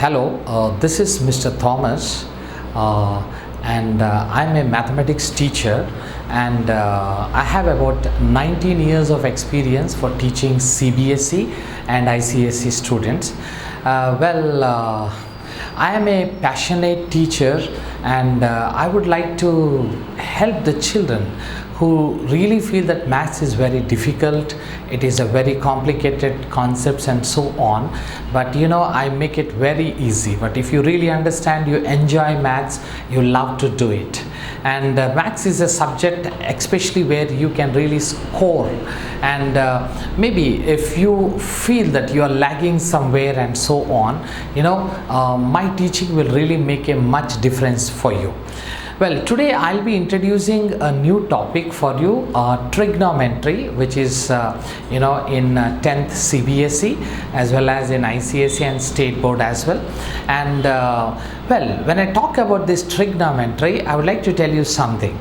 Hello, this is Mr. Thomas, and I'm a mathematics teacher, and I have about 19 years of experience for teaching CBSE and ICSE students. I am a passionate teacher, and I would like to help the children who really feel that maths is very difficult. It is a very complicated concepts and so on, but I make it very easy. But if you really understand, you enjoy maths, you love to do it. And maths is a subject especially where you can really score, and maybe if you feel that you are lagging somewhere and so on, my teaching will really make a much difference for you. Well, today I'll be introducing a new topic for you, trigonometry, which is in 10th CBSE as well as in ICSE and state board as well. And when I talk about this trigonometry, I would like to tell you something.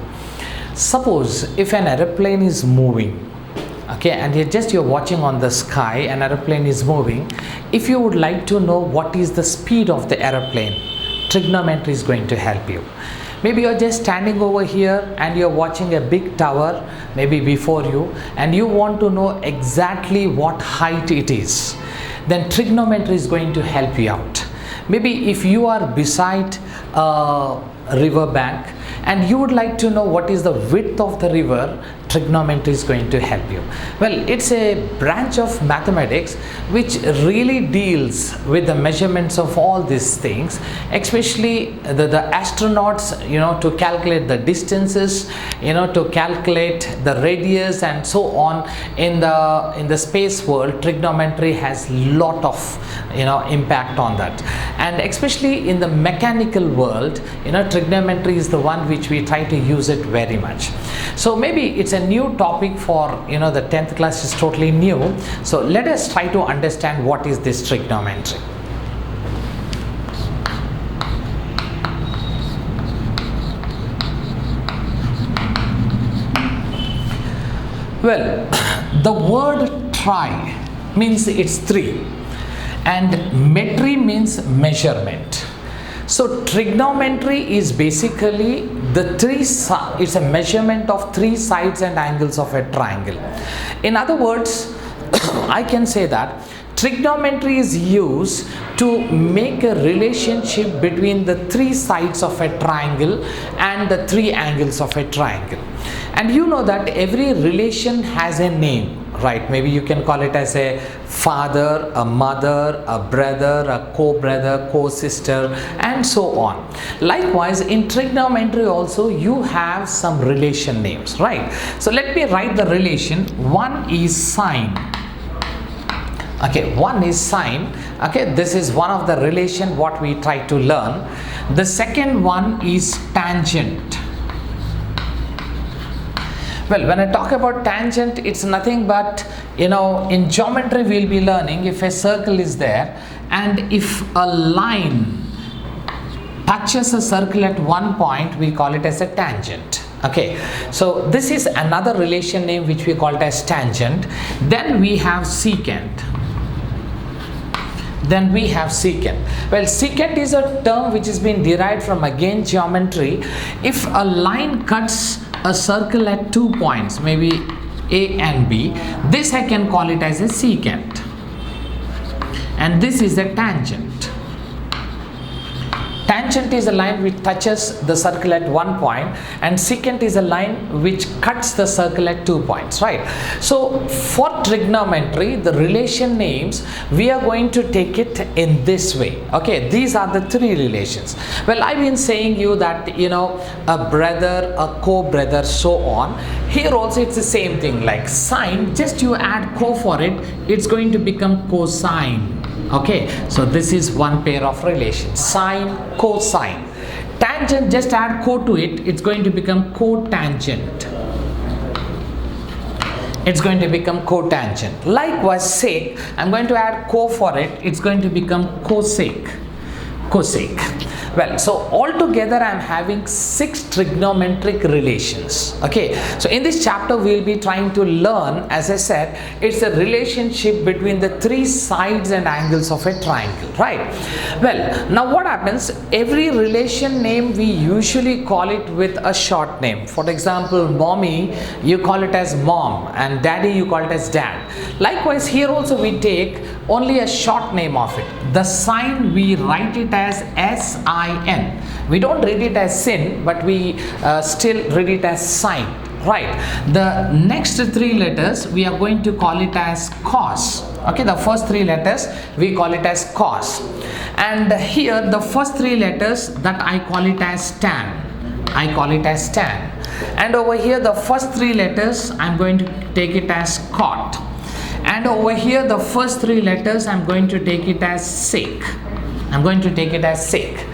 Suppose if an aeroplane is moving, okay, and you're watching on the sky, an aeroplane is moving. If you would like to know what is the speed of the aeroplane, trigonometry is going to help you. Maybe you're just standing over here and you're watching a big tower maybe before you, and you want to know exactly what height it is. Then trigonometry is going to help you out. Maybe if you are beside a river bank and you would like to know what is the width of the river, trigonometry is going to help you. Well, it's a branch of mathematics which really deals with the measurements of all these things, especially the astronauts, to calculate the distances, to calculate the radius and so on. In the space world, trigonometry has lot of impact on that, and especially in the mechanical world, trigonometry is the one which we try to use it very much. So maybe it's a new topic for the 10th class, is totally new. So let us try to understand what is this trigonometry. Well, the word tri means it's three, and metry means measurement. So trigonometry is basically it's a measurement of three sides and angles of a triangle. In other words, I can say that trigonometry is used to make a relationship between the three sides of a triangle and the three angles of a triangle. And you know that every relation has a name, right? Maybe you can call it as a father, a mother, a brother, a co-brother, co-sister, and so on. Likewise, in trigonometry also you have some relation names, right? So let me write the relation. One is sine. Okay, one is sine. Okay, this is one of the relation what we try to learn. The second one is tangent. Well, when I talk about tangent, it's nothing but, in geometry we'll be learning if a circle is there and if a line touches a circle at one point, we call it as a tangent. Okay, so this is another relation name which we call it as tangent. Then we have secant. Well, secant is a term which has been derived from, again, geometry. If a line cuts a circle at 2 points, maybe A and B, this I can call it as a secant, and this is a tangent. Tangent is a line which touches the circle at 1 point, and secant is a line which cuts the circle at 2 points, right? So for trigonometry, the relation names, we are going to take it in this way. Okay, these are the three relations. Well, I've been saying you that a brother, a co-brother, so on. Here also it's the same thing, like sine, just you add co for it, it's going to become cosine. Okay, so this is one pair of relations, sine, cosine. Tangent, just add co to it, it's going to become cotangent. It's going to become cotangent. Likewise, sec, I'm going to add co for it, it's going to become cosec. Well, so altogether I am having 6 trigonometric relations. Okay, so in this chapter we will be trying to learn, as I said, it's a relationship between the 3 sides and angles of a triangle, right? Well, now what happens, every relation name we usually call it with a short name. For example, mommy, you call it as mom, and daddy, you call it as dad. Likewise, here also we take only a short name of it. The sign, we write it as S-I-N. We don't read it as sin, but we still read it as sign, right? The next 3 letters we are going to call it as cos. Okay, the first 3 letters we call it as cos, and here the first 3 letters that I call it as tan. I call it as tan, and over here the first 3 letters I'm going to take it as cot, and over here the first 3 letters I'm going to take it as sec. I'm going to take it as sec,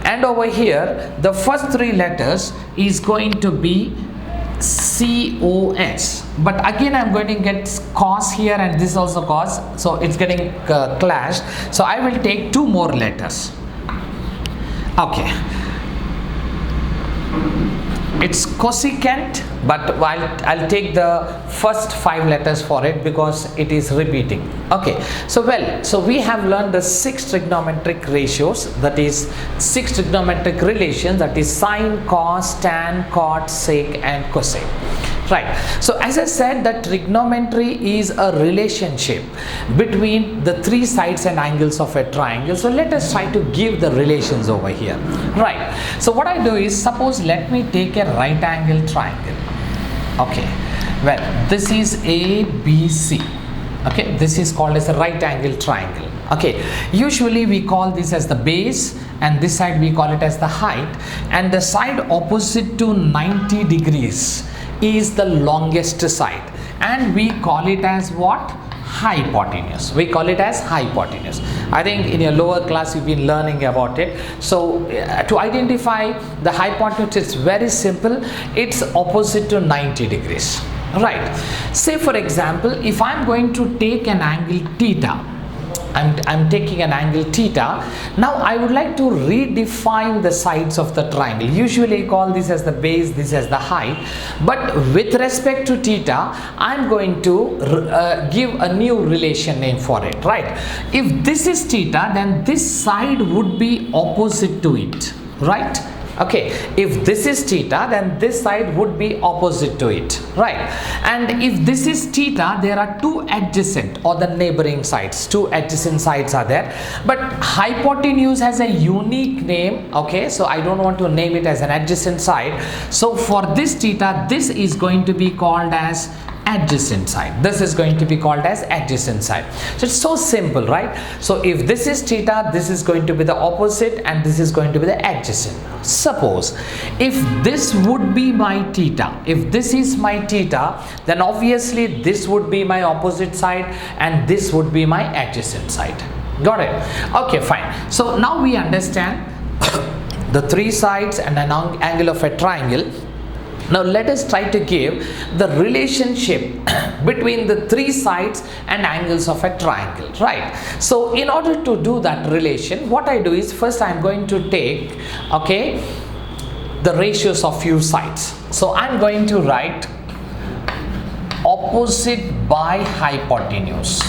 and over here the first 3 letters is going to be COS, but again I'm going to get cos here, and this also cos, so it's getting clashed. So I will take 2 more letters. Okay, it's cosecant, but I'll take the first 5 letters for it because it is repeating. Okay, so so we have learned the 6 trigonometric ratios, that is 6 trigonometric relations, that is sine, cos, tan, cot, sec and cosec. Right, so as I said, that trigonometry is a relationship between the 3 sides and angles of a triangle. So let us try to give the relations over here. Right, so what I do is, suppose let me take a right angle triangle. Okay, well, this is ABC. Okay, this is called as a right angle triangle. Okay, usually we call this as the base, and this side we call it as the height, and the side opposite to 90 degrees is the longest side, and we call it as what? Hypotenuse. We call it as hypotenuse. I think in your lower class you've been learning about it. So to identify the hypotenuse, it's very simple. It's opposite to 90 degrees. Right, say for example, if I'm going to take an angle theta, I'm taking an angle theta. Now I would like to redefine the sides of the triangle. Usually call this as the base, this as the height, but with respect to theta I'm going to give a new relation name for it, right? If this is theta, then this side would be opposite to it, right? Okay, if this is theta, then this side would be opposite to it, right? And if this is theta, there are 2 adjacent or the neighboring sides. 2 adjacent sides are there, but hypotenuse has a unique name. Okay, so I don't want to name it as an adjacent side. So for this theta, this is going to be called as adjacent side. This is going to be called as adjacent side. So it's so simple, right? So if this is theta, this is going to be the opposite, and this is going to be the adjacent. Suppose if this would be my theta, if this is my theta, then obviously this would be my opposite side and this would be my adjacent side. Got it? Okay, fine. So now we understand the 3 sides and an angle of a triangle. Now let us try to give the relationship between the 3 sides and angles of a triangle, right? So in order to do that relation, what I do is, first I am going to take, okay, the ratios of few sides. So I am going to write opposite by hypotenuse.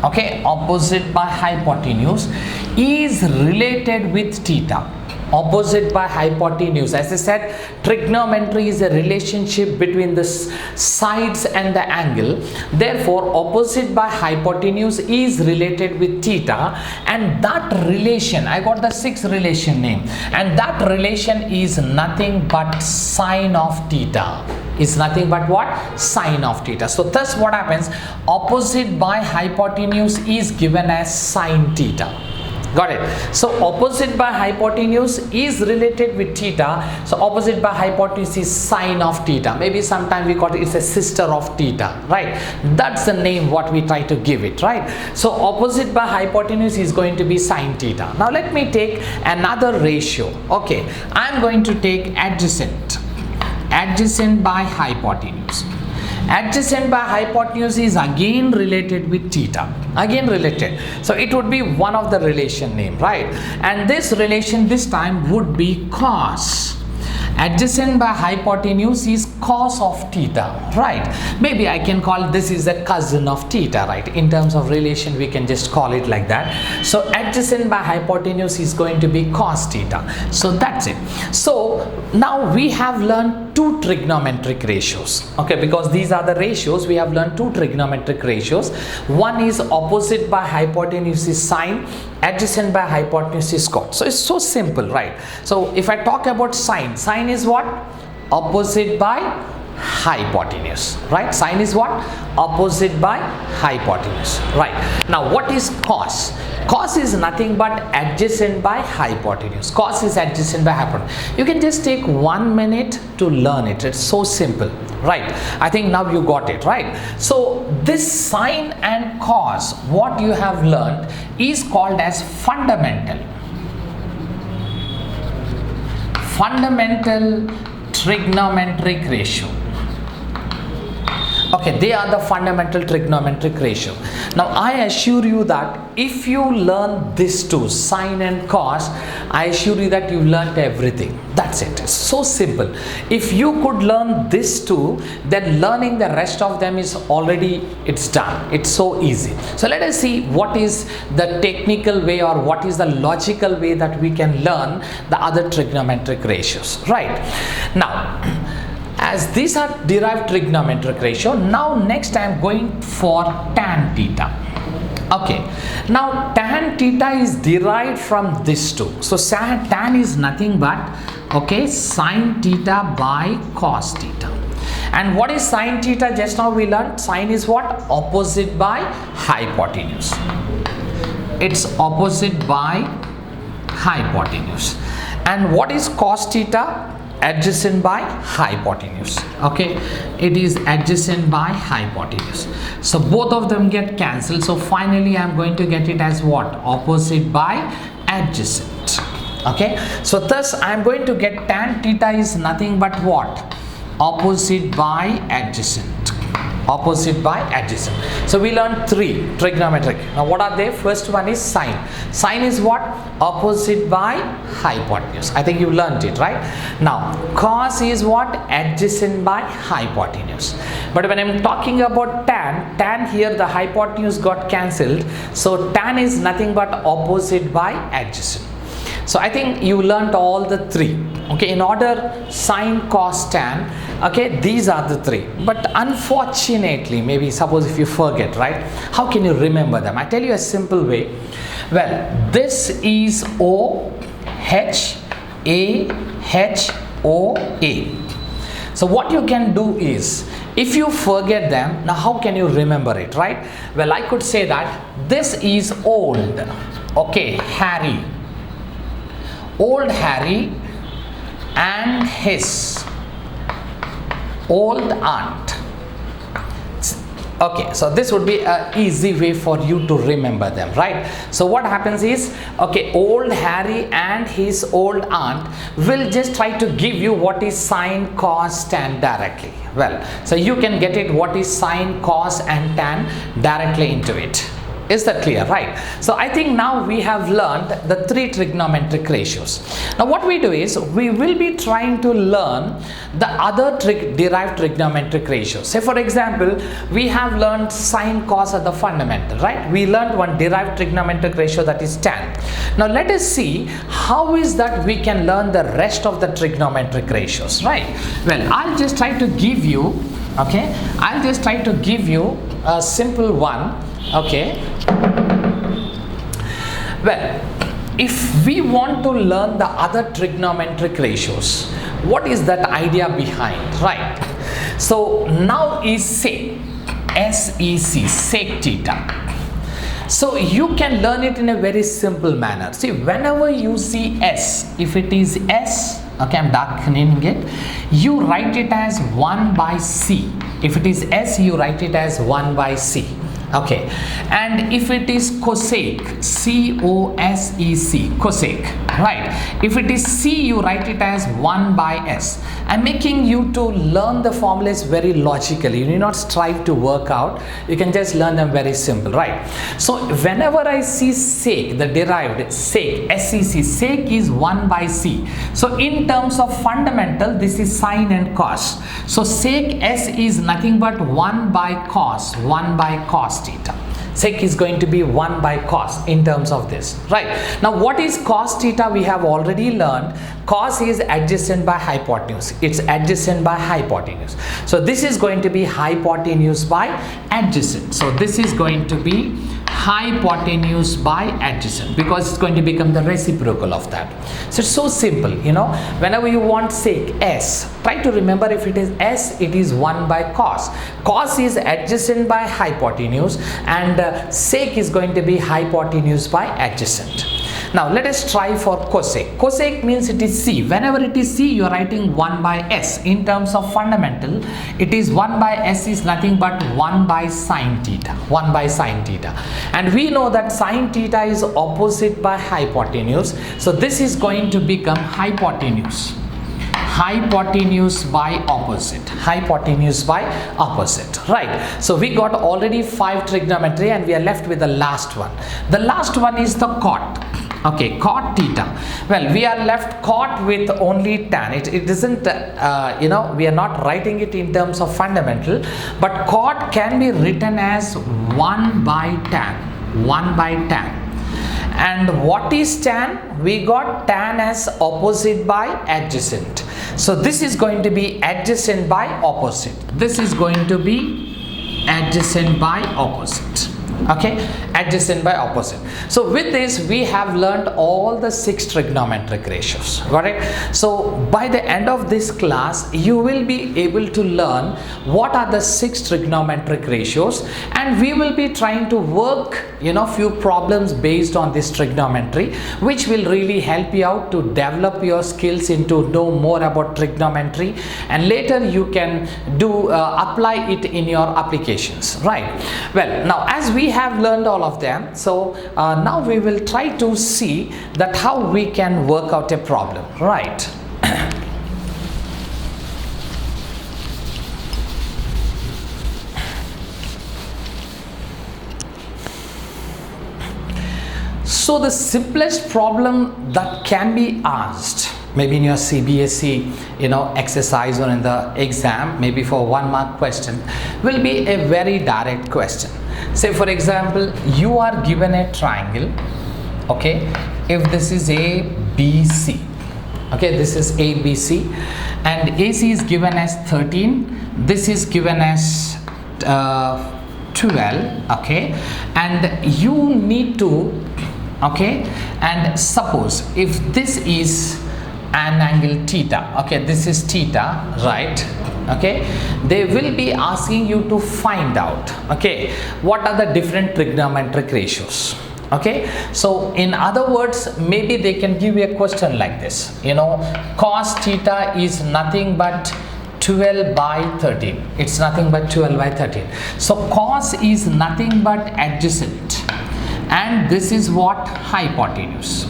Okay, opposite by hypotenuse is related with theta. Opposite by hypotenuse, as I said, trigonometry is a relationship between the sides and the angle. Therefore opposite by hypotenuse is related with theta, and that relation, I got the 6 relation name, and that relation is nothing but sine of theta. Is nothing but what? Sine of theta. So thus what happens, opposite by hypotenuse is given as sine theta. Got it? So opposite by hypotenuse is related with theta. So opposite by hypotenuse is sine of theta. Maybe sometime we call it, it's a sister of theta, right? That's the name what we try to give it, right? So opposite by hypotenuse is going to be sine theta. Now let me take another ratio. Okay, I'm going to take adjacent by hypotenuse. Adjacent by hypotenuse is again related with theta, again related, so it would be one of the relation name, right? And this relation this time would be cos. Adjacent by hypotenuse is cos of theta, right? Maybe I can call this is a cousin of theta, right? In terms of relation we can just call it like that. So adjacent by hypotenuse is going to be cos theta. So that's it. So now we have learned two trigonometric ratios, okay? Because these are the ratios, we have learned two trigonometric ratios. One is opposite by hypotenuse is sine, adjacent by hypotenuse is cos. So it's so simple, right? So if I talk about sine, sine is what? Opposite by hypotenuse, right? Sine is what? Opposite by hypotenuse, right? Now what is cos? Cos is nothing but adjacent by hypotenuse. Cos is adjacent by hypotenuse. You can just take 1 minute to learn it. It's so simple, right? I think now you got it, right? So this sine and cos, what you have learned is called as fundamental trigonometric ratio. Okay, they are the fundamental trigonometric ratio. Now I assure you that if you learn these two, sine and cos, I assure you that you learned everything. That's it. It's so simple. If you could learn these two, then learning the rest of them is already, it's done. It's so easy. So let us see what is the technical way or what is the logical way that we can learn the other trigonometric ratios, right? Now, as these are derived trigonometric ratio, now next I am going for tan theta. Okay, now tan theta is derived from this two. So tan is nothing but, okay, sine theta by cos theta. And what is sine theta? Just now we learned sine is what? Opposite by hypotenuse. It's opposite by hypotenuse. And what is cos theta? Adjacent by hypotenuse. Okay, it is adjacent by hypotenuse. So both of them get cancelled. So finally I am going to get it as what? Opposite by adjacent. Okay, so thus I am going to get tan theta is nothing but what? Opposite by adjacent. Opposite by adjacent. So we learned three trigonometric. Now what are they? First one is sine. Sine is what? Opposite by hypotenuse. I think you learned it, right? Now cos is what? Adjacent by hypotenuse. But when I'm talking about tan here the hypotenuse got cancelled. So tan is nothing but opposite by adjacent. So I think you learned all the three. Okay, in order sine, cos, tan. Okay, these are the three. But unfortunately, maybe suppose if you forget, right? How can you remember them? I tell you a simple way. Well, this is O H A H O A. So what you can do is, if you forget them, now how can you remember it, right? Well, I could say that this is old. Okay, Harry. Old Harry and his old aunt. Okay, so this would be an easy way for you to remember them, right? So what happens is, okay, old Harry and his old aunt will just try to give you what is sine, cos, tan directly. Well, so you can get it what is sine, cos and tan directly into it. Is that clear, right? So I think now we have learned the three trigonometric ratios. Now what we do is we will be trying to learn the other derived trigonometric ratios. Say for example, we have learned sine, cos are the fundamental, right? We learned one derived trigonometric ratio, that is tan. Now let us see how is that we can learn the rest of the trigonometric ratios, right? Well, I'll just try to give you, okay, I'll just try to give you a simple one. Okay, well, if we want to learn the other trigonometric ratios, what is that idea behind, right? So now is sec, S-E-C, sec theta. So you can learn it in a very simple manner. See, whenever you see S, if it is S, okay, I'm darkening it, you write it as 1 by C. If it is S, you write it as 1 by C. Okay, and if it is cosec, C-O-S-E-C, cosec, right? If it is C, you write it as 1 by S. I'm making you to learn the formulas very logically. You need not strive to work out. You can just learn them very simple, right? So whenever I see sec, the derived sec, S-E-C, sec is 1 by C. So in terms of fundamental, this is sine and cos. So sec S is nothing but 1 by cos, 1 by cos theta. Sec is going to be 1 by cos in terms of this, right? Now what is cos theta? We have already learned. Cos is adjacent by hypotenuse. It's adjacent by hypotenuse. So this is going to be hypotenuse by adjacent. So this is going to be hypotenuse by adjacent, because it's going to become the reciprocal of that. So it's so simple, you know. Whenever you want sec S, try to remember, if it is S, it is 1 by cos. Cos is adjacent by hypotenuse, and sec is going to be hypotenuse by adjacent. Now let us try for cosec. Cosec means it is C. Whenever it is C, you are writing 1 by S. In terms of fundamental, it is 1 by S is nothing but 1 by sine theta. 1 by sine theta. And we know that sine theta is opposite by hypotenuse. So this is going to become hypotenuse. Hypotenuse by opposite. Hypotenuse by opposite. Right. So we got already 5 trigonometry, and we are left with the last one. The last one is the cot. Okay, cot theta. Well, we are left cot with only tan. It isn't, you know, we are not writing it in terms of fundamental, but cot can be written as 1 by tan. 1 by tan. And what is tan? We got tan as opposite by adjacent. So this is going to be adjacent by opposite. This is going to be adjacent by opposite. Okay, adjacent by opposite. So with this, we have learned all the 6 trigonometric ratios. Got it? So by the end of this class, you will be able to learn what are the 6 trigonometric ratios, and we will be trying to work, you know, few problems based on this trigonometry, which will really help you out to develop your skills into know more about trigonometry, and later you can do apply it in your applications, right? Well, now as we have learned all of them, so now we will try to see that how we can work out a problem, right? So the simplest problem that can be asked, maybe in your CBSE, you know, exercise or in the exam, maybe for 1 mark question, will be a very direct question. Say for example, you are given a triangle. Okay, if this is ABC, okay, this is ABC, and AC is given as 13, this is given as 12, okay, and you need to, okay, and suppose if this is an angle theta, okay, this is theta, right? Okay, they will be asking you to find out, okay, what are the different trigonometric ratios. Okay, so in other words, maybe they can give you a question like this, you know, cos theta is nothing but 12 by 13. It's nothing but 12 by 13. So cos is nothing but adjacent, and this is what? Hypotenuse.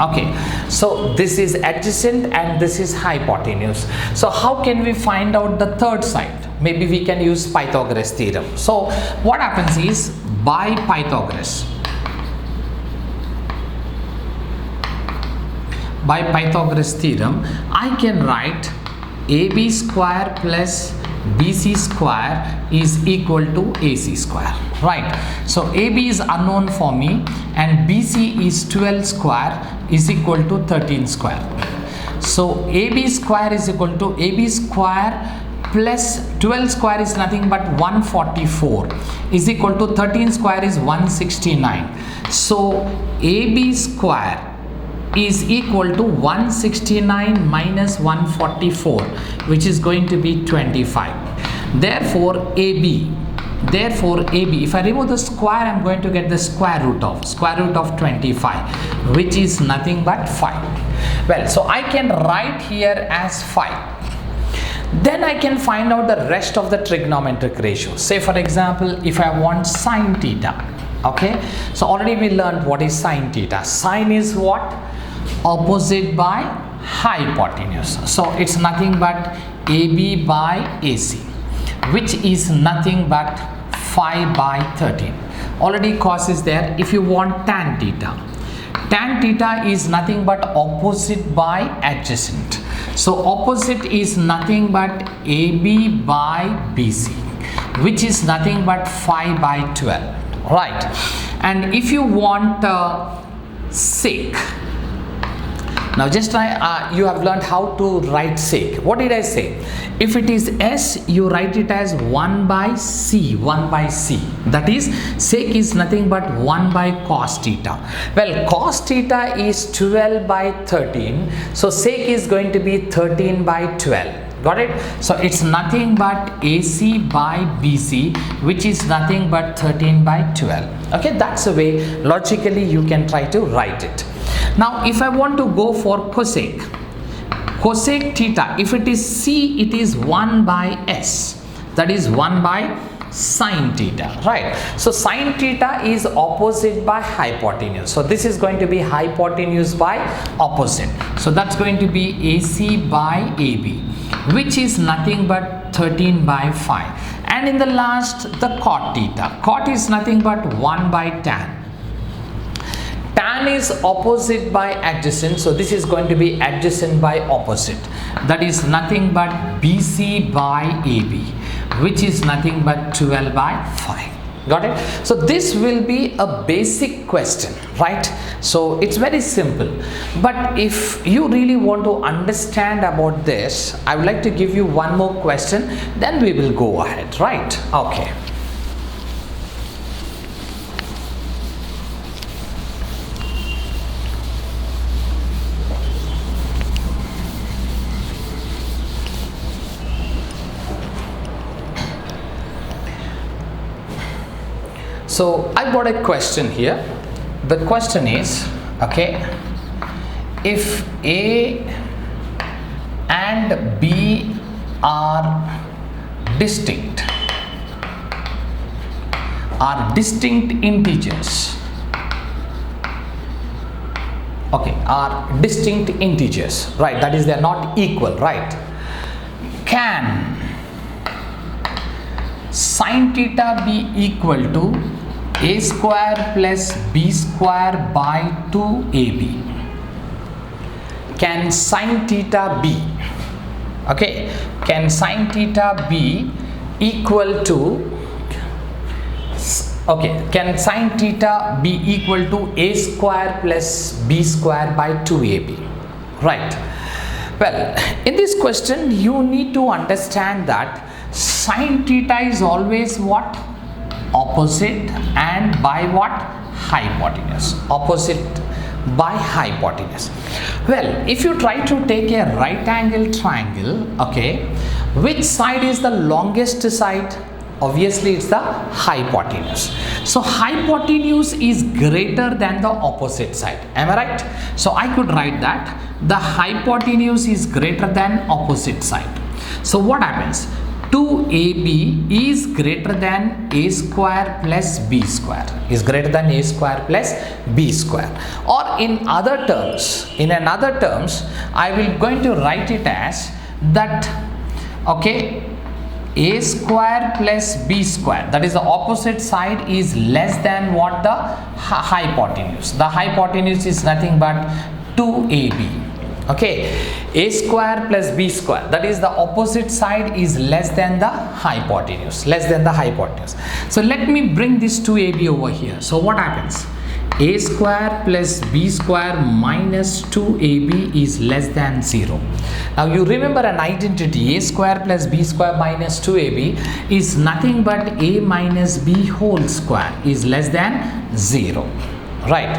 Okay, so this is adjacent and this is hypotenuse. So how can we find out the third side? Maybe we can use Pythagoras theorem. So what happens is, by Pythagoras theorem, I can write AB square plus BC square is equal to AC square, right? So AB is unknown for me, and BC is 12 square is equal to 13 square. So AB square is equal to AB square plus 12 square is nothing but 144 is equal to 13 square is 169. So AB square is equal to 169 minus 144, which is going to be 25. Therefore AB, if I remove the square, I'm going to get the square root of 25, which is nothing but 5. Well, so I can write here as 5. then I can find out the rest of the trigonometric ratios. Say for example, if I want sine theta, okay, so already we learned what is sine theta. Sine is what? Opposite by hypotenuse. So it's nothing but AB by AC, which is nothing but 5 by 13. Already cos is there. If you want tan theta, tan theta is nothing but opposite by adjacent. So opposite is nothing but AB by BC, which is nothing but 5 by 12, right? And if you want sec, now just try, you have learned how to write sec. What did I say? If it is S, you write it as 1 by C, 1 by C. That is, sec is nothing but 1 by cos theta. Well, cos theta is 12 by 13. So sec is going to be 13 by 12. Got it? So it's nothing but AC by BC, which is nothing but 13 by 12. Okay, that's the way logically you can try to write it. Now if I want to go for cosec, cosec theta, if it is C, it is 1 by S, that is 1 by sine theta, right? So sine theta is opposite by hypotenuse, so this is going to be hypotenuse by opposite, so that's going to be AC by AB, which is nothing but 13 by 5. And in the last, the cot theta, cot is nothing but 1 by tan. Tan is opposite by adjacent, so this is going to be adjacent by opposite, that is nothing but BC by AB, which is nothing but 12 by 5. Got it? So this will be a basic question, right? So it's very simple, but if you really want to understand about this, I would like to give you one more question, then we will go ahead, right? Okay. So I got a question here. The question is, okay, if A and B are distinct integers, okay, are distinct integers, right? That is, they are not equal, right? Can sine theta be equal to A square plus B square by 2AB? Can sine theta be, okay, can sine theta be equal to, okay, can sine theta be equal to A square plus B square by 2AB, right? Well, in this question you need to understand that sine theta is always what? Opposite and by what? Hypotenuse. Opposite by hypotenuse. Well, if you try to take a right angle triangle, okay, which side is the longest side? Obviously it's the hypotenuse. So hypotenuse is greater than the opposite side. Am I right? So I could write that the hypotenuse is greater than opposite side. So what happens? 2AB is greater than A square plus B square, is greater than A square plus B square. Or in another terms, I will going to write it as that, okay, A square plus B square, that is the opposite side, is less than what? The hypotenuse. The hypotenuse is nothing but 2AB. Okay, A square plus B square, that is the opposite side, is less than the hypotenuse, less than the hypotenuse. So let me bring this 2AB over here. So what happens? A square plus B square minus 2AB is less than 0. Now you remember an identity, A square plus B square minus 2AB is nothing but A minus B whole square is less than 0. Right?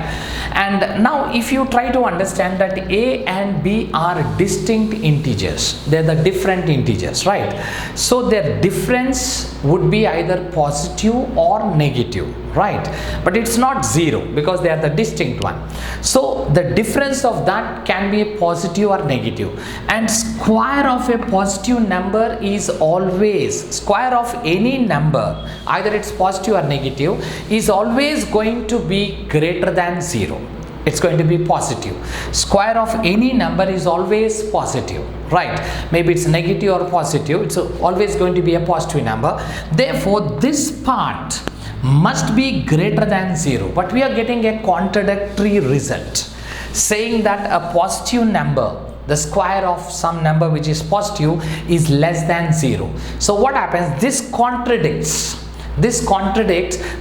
And now if you try to understand that A and B are distinct integers, they are the different integers, right? So their difference would be either positive or negative. right? But it's not 0 because they are the distinct one. So the difference of that can be a positive or negative, and square of a positive number is always, square of any number, either it's positive or negative, is always going to be greater than 0. It's going to be positive. Square of any number is always positive, right? Maybe it's negative or positive, it's always going to be a positive number. Therefore this part must be greater than 0, but we are getting a contradictory result, saying that a positive number, the square of some number which is positive, is less than 0. So what happens? This contradicts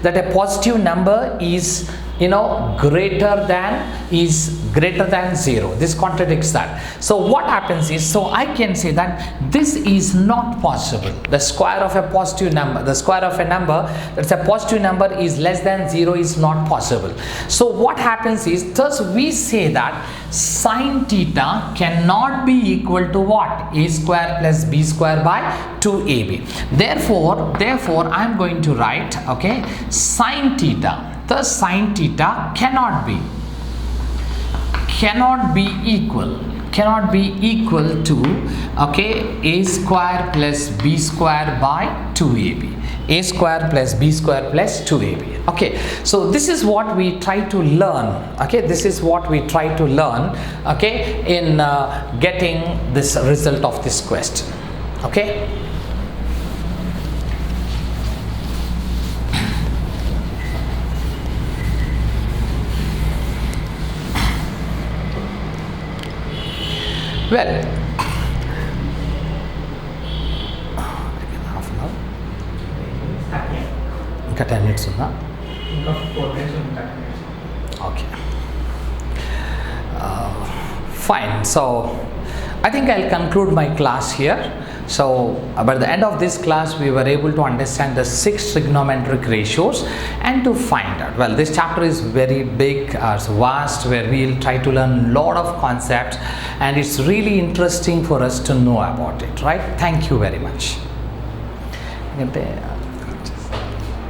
that a positive number is greater than 0. This contradicts that. So what happens is, so I can say that this is not possible. The square of a positive number, the square of a number that's a positive number is less than 0 is not possible. So what happens is, thus we say that sine theta cannot be equal to what? A square plus b square by 2ab. Therefore I am going to write, okay, sine theta. Thus sine theta cannot be equal to, okay, a square plus b square by 2ab. A square plus b square plus 2ab. Okay, so this is what we try to learn. Okay, this is what we try to learn, okay, in getting this result of this question. Okay. Well, half an hour. ఇంకా 10 minutes ఉందా? ఇంకా 4 minutes ఉంది. Okay. Fine. So I think I'll conclude my class here. So by the end of this class we were able to understand the 6 trigonometric ratios and to find out, well, this chapter is very big, it's vast, where we'll try to learn a lot of concepts, and it's really interesting for us to know about it, right? Thank you very much.